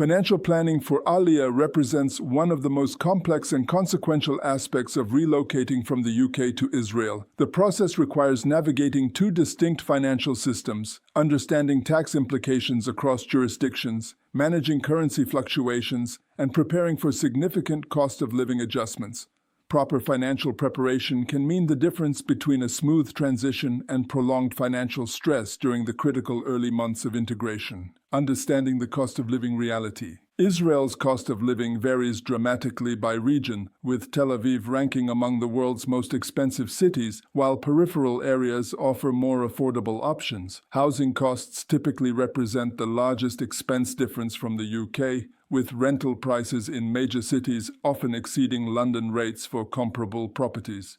Financial planning for Aliyah represents one of the most complex and consequential aspects of relocating from the UK to Israel. The process requires navigating two distinct financial systems, understanding tax implications across jurisdictions, managing currency fluctuations, and preparing for significant cost of living adjustments. Proper financial preparation can mean the difference between a smooth transition and prolonged financial stress during the critical early months of integration. Understanding the cost of living reality. Israel's cost of living varies dramatically by region, with Tel Aviv ranking among the world's most expensive cities, while peripheral areas offer more affordable options. Housing costs typically represent the largest expense difference from the UK, with rental prices in major cities often exceeding London rates for comparable properties.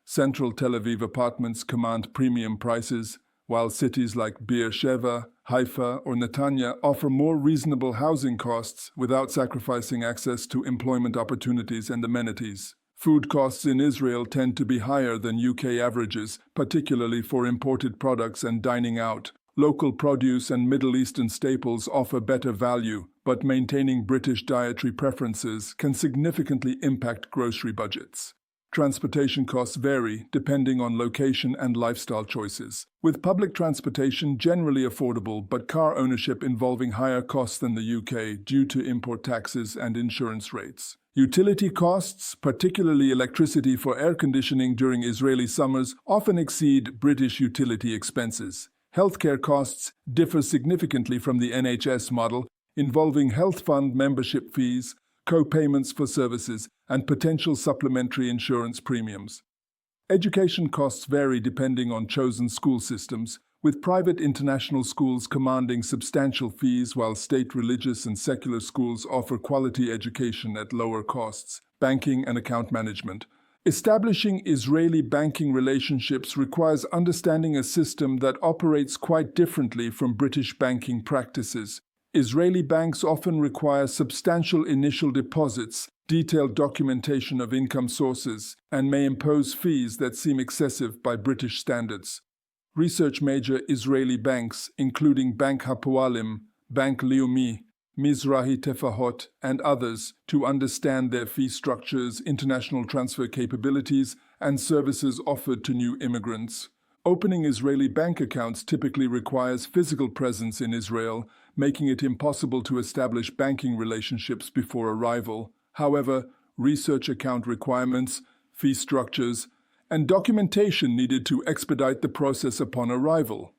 Central Tel Aviv apartments command premium prices, while cities like Beersheba, Haifa, or Netanya offer more reasonable housing costs without sacrificing access to employment opportunities and amenities. Food costs in Israel tend to be higher than UK averages, particularly for imported products and dining out. Local produce and Middle Eastern staples offer better value, but maintaining British dietary preferences can significantly impact grocery budgets. Transportation costs vary depending on location and lifestyle choices, with public transportation generally affordable but car ownership involving higher costs than the UK due to import taxes and insurance rates. Utility costs, particularly electricity for air conditioning during Israeli summers, often exceed British utility expenses. Healthcare costs differ significantly from the NHS model, involving health fund membership fees, co-payments for services, and potential supplementary insurance premiums. Education costs vary depending on chosen school systems, with private international schools commanding substantial fees while state religious and secular schools offer quality education at lower costs. Banking and account management. Establishing Israeli banking relationships requires understanding a system that operates quite differently from British banking practices. Israeli banks often require substantial initial deposits, detailed documentation of income sources, and may impose fees that seem excessive by British standards. Research major Israeli banks, including Bank Hapoalim, Bank Leumi, Mizrahi Tefahot, and others, to understand their fee structures, international transfer capabilities, and services offered to new immigrants. Opening Israeli bank accounts typically requires physical presence in Israel, making it impossible to establish banking relationships before arrival. However, research account requirements, fee structures, and documentation needed to expedite the process upon arrival.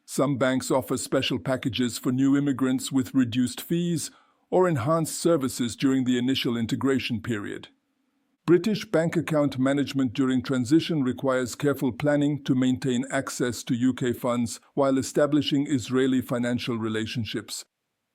Some banks offer special packages for new immigrants with reduced fees or enhanced services during the initial integration period. British bank account management during transition requires careful planning to maintain access to UK funds while establishing Israeli financial relationships.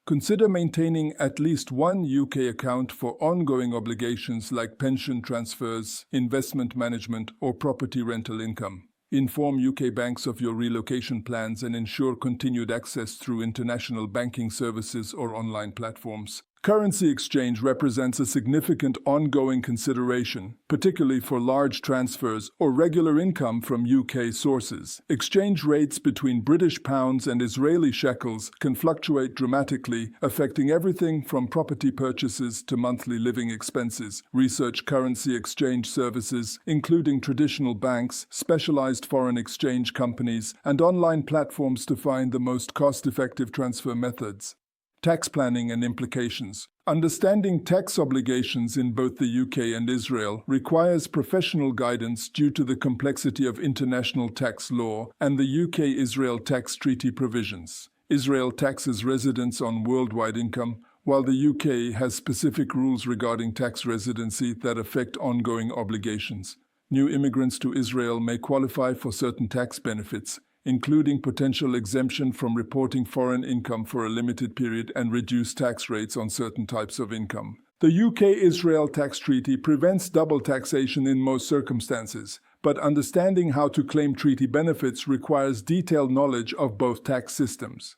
Consider maintaining at least one UK account for ongoing obligations like pension transfers, investment management, or property rental income. Inform UK banks of your relocation plans and ensure continued access through international banking services or online platforms. Currency exchange represents a significant ongoing consideration, particularly for large transfers or regular income from UK sources. Exchange rates between British pounds and Israeli shekels can fluctuate dramatically, affecting everything from property purchases to monthly living expenses. Research currency exchange services, including traditional banks, specialized foreign exchange companies, and online platforms to find the most cost-effective transfer methods. Tax planning and implications. Understanding tax obligations in both the UK and Israel requires professional guidance due to the complexity of international tax law and the UK-Israel tax treaty provisions. Israel taxes residents on worldwide income, while the UK has specific rules regarding tax residency that affect ongoing obligations. New immigrants to Israel may qualify for certain tax benefits, including potential exemption from reporting foreign income for a limited period and reduced tax rates on certain types of income. The UK-Israel tax treaty prevents double taxation in most circumstances, but understanding how to claim treaty benefits requires detailed knowledge of both tax systems.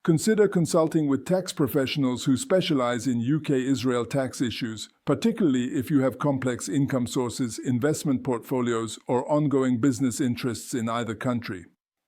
Consider consulting with tax professionals who specialize in UK-Israel tax issues, particularly if you have complex income sources, investment portfolios, or ongoing business interests in either country.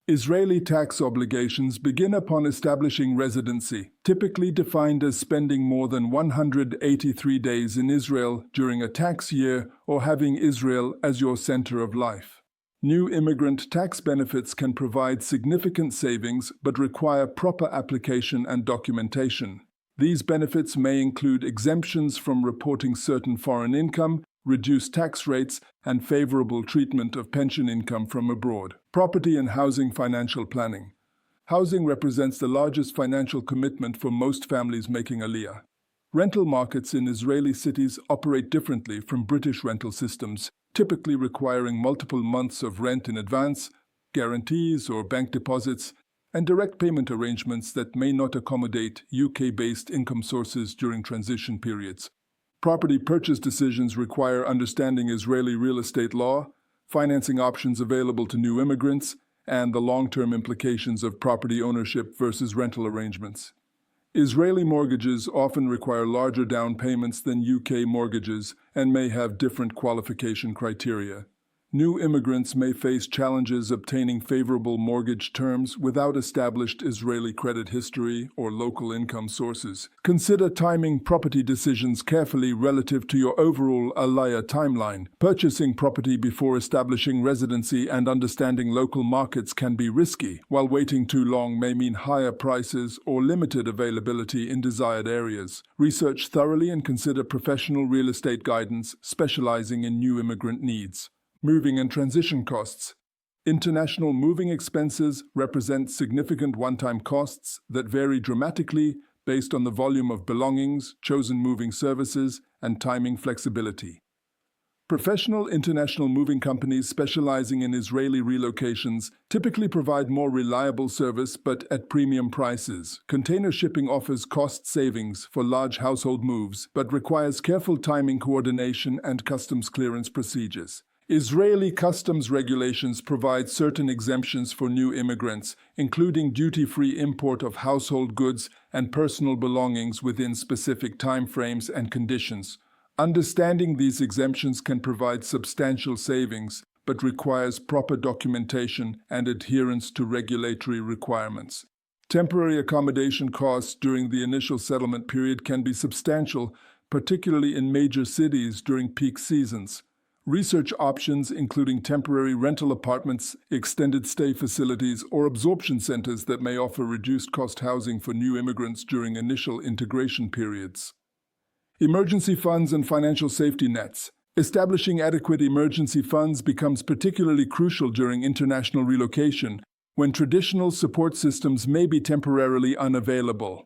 Israeli tax obligations begin upon establishing residency, typically defined as spending more than 183 days in Israel during a tax year or having Israel as your center of life. New immigrant tax benefits can provide significant savings but require proper application and documentation. These benefits may include exemptions from reporting certain foreign income, reduced tax rates, and favorable treatment of pension income from abroad. Property and housing financial planning. Housing represents the largest financial commitment for most families making Aliyah. Rental markets in Israeli cities operate differently from British rental systems, typically requiring multiple months of rent in advance, guarantees or bank deposits, and direct payment arrangements that may not accommodate UK-based income sources during transition periods. Property purchase decisions require understanding Israeli real estate law, financing options available to new immigrants, and the long-term implications of property ownership versus rental arrangements. Israeli mortgages often require larger down payments than UK mortgages and may have different qualification criteria. New immigrants may face challenges obtaining favorable mortgage terms without established Israeli credit history or local income sources. Consider timing property decisions carefully relative to your overall Aliyah timeline. Purchasing property before establishing residency and understanding local markets can be risky, while waiting too long may mean higher prices or limited availability in desired areas. Research thoroughly and consider professional real estate guidance specializing in new immigrant needs. Moving and transition costs. International moving expenses represent significant one-time costs that vary dramatically based on the volume of belongings, chosen moving services, and timing flexibility. Professional international moving companies specializing in Israeli relocations typically provide more reliable service but at premium prices. Container shipping offers cost savings for large household moves but requires careful timing coordination and customs clearance procedures. Israeli customs regulations provide certain exemptions for new immigrants, including duty-free import of household goods and personal belongings within specific timeframes and conditions. Understanding these exemptions can provide substantial savings, but requires proper documentation and adherence to regulatory requirements. Temporary accommodation costs during the initial settlement period can be substantial, particularly in major cities during peak seasons. Research options including temporary rental apartments, extended stay facilities, or absorption centers that may offer reduced-cost housing for new immigrants during initial integration periods. Emergency funds and financial safety nets. Establishing adequate emergency funds becomes particularly crucial during international relocation, when traditional support systems may be temporarily unavailable.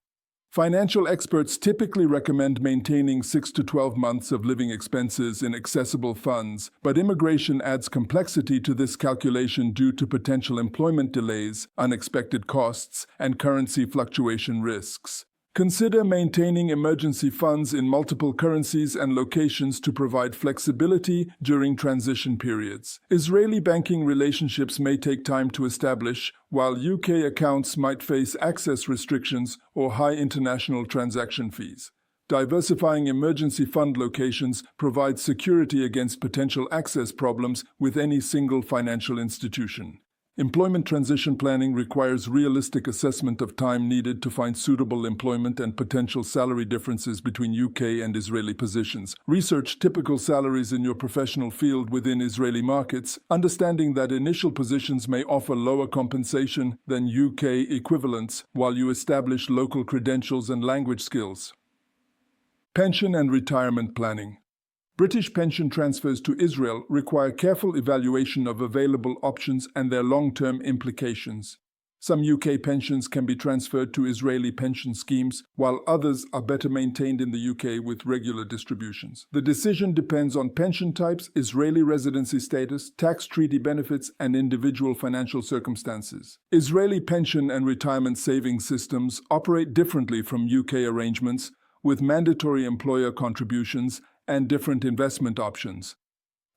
Financial experts typically recommend maintaining 6 to 12 months of living expenses in accessible funds, but immigration adds complexity to this calculation due to potential employment delays, unexpected costs, and currency fluctuation risks. Consider maintaining emergency funds in multiple currencies and locations to provide flexibility during transition periods. Israeli banking relationships may take time to establish, while UK accounts might face access restrictions or high international transaction fees. Diversifying emergency fund locations provides security against potential access problems with any single financial institution. Employment transition planning requires realistic assessment of time needed to find suitable employment and potential salary differences between UK and Israeli positions. Research typical salaries in your professional field within Israeli markets, understanding that initial positions may offer lower compensation than UK equivalents while you establish local credentials and language skills. Pension and retirement planning. British pension transfers to Israel require careful evaluation of available options and their long-term implications. Some UK pensions can be transferred to Israeli pension schemes, while others are better maintained in the UK with regular distributions. The decision depends on pension types, Israeli residency status, tax treaty benefits, and individual financial circumstances. Israeli pension and retirement savings systems operate differently from UK arrangements, with mandatory employer contributions and different investment options.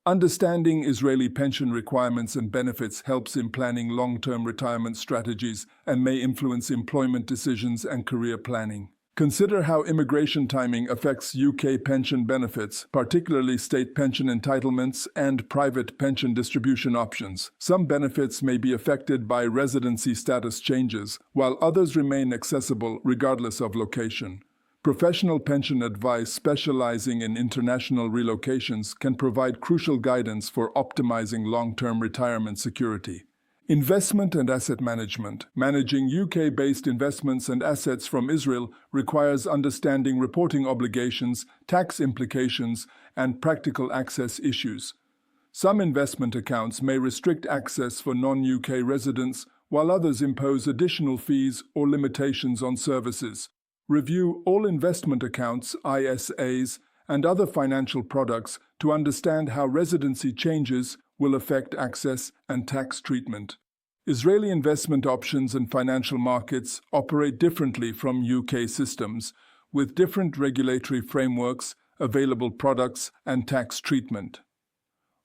Understanding Israeli pension requirements and benefits helps in planning long-term retirement strategies and may influence employment decisions and career planning. Consider how immigration timing affects UK pension benefits, particularly state pension entitlements and private pension distribution options. Some benefits may be affected by residency status changes, while others remain accessible regardless of location. Professional pension advice specializing in international relocations can provide crucial guidance for optimizing long-term retirement security. Investment and asset management. Managing UK-based investments and assets from Israel requires understanding reporting obligations, tax implications, and practical access issues. Some investment accounts may restrict access for non-UK residents, while others impose additional fees or limitations on services. Review all investment accounts, ISAs, and other financial products to understand how residency changes will affect access and tax treatment. Israeli investment options and financial markets operate differently from UK systems, with different regulatory frameworks, available products, and tax treatment.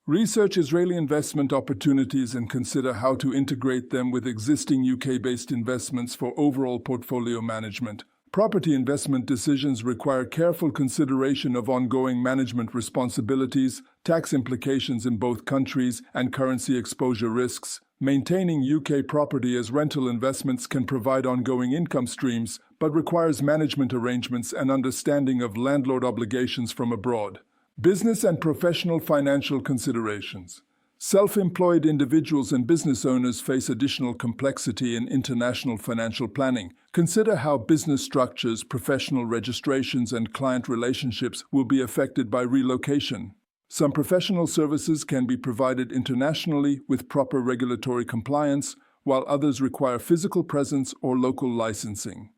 Research Israeli investment opportunities and consider how to integrate them with existing UK-based investments for overall portfolio management. Property investment decisions require careful consideration of ongoing management responsibilities, tax implications in both countries, and currency exposure risks. Maintaining UK property as rental investments can provide ongoing income streams, but requires management arrangements and understanding of landlord obligations from abroad. Business and professional financial considerations. Self-employed individuals and business owners face additional complexity in international financial planning. Consider how business structures, professional registrations, and client relationships will be affected by relocation. Some professional services can be provided internationally with proper regulatory compliance, while others require physical presence or local licensing.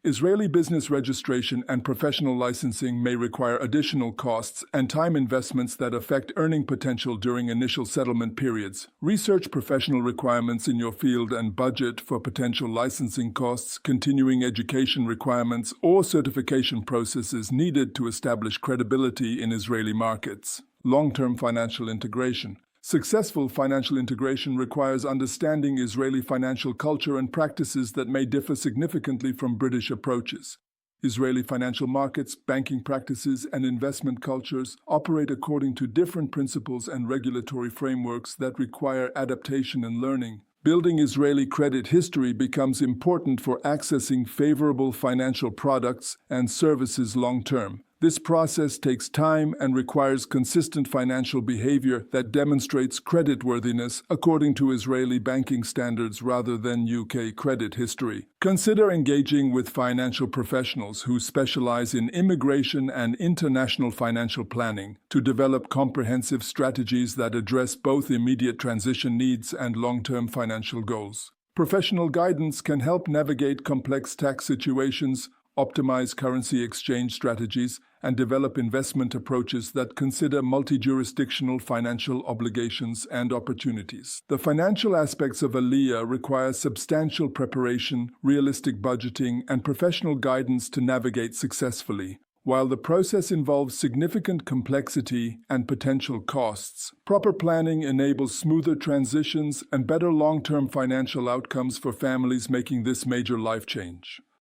Israeli business registration and professional licensing may require additional costs and time investments that affect earning potential during initial settlement periods. Research professional requirements in your field and budget for potential licensing costs, continuing education requirements, or certification processes needed to establish credibility in Israeli markets. Long-term financial integration. Successful financial integration requires understanding Israeli financial culture and practices that may differ significantly from British approaches. Israeli financial markets, banking practices, and investment cultures operate according to different principles and regulatory frameworks that require adaptation and learning. Building Israeli credit history becomes important for accessing favorable financial products and services long-term. This process takes time and requires consistent financial behavior that demonstrates creditworthiness according to Israeli banking standards rather than UK credit history. Consider engaging with financial professionals who specialize in immigration and international financial planning to develop comprehensive strategies that address both immediate transition needs and long-term financial goals. Professional guidance can help navigate complex tax situations, optimize currency exchange strategies, and develop investment approaches that consider multi-jurisdictional financial obligations and opportunities. The financial aspects of Aliyah require substantial preparation, realistic budgeting, and professional guidance to navigate successfully. While the process involves significant complexity and potential costs, proper planning enables smoother transitions and better long-term financial outcomes for families making this major life change.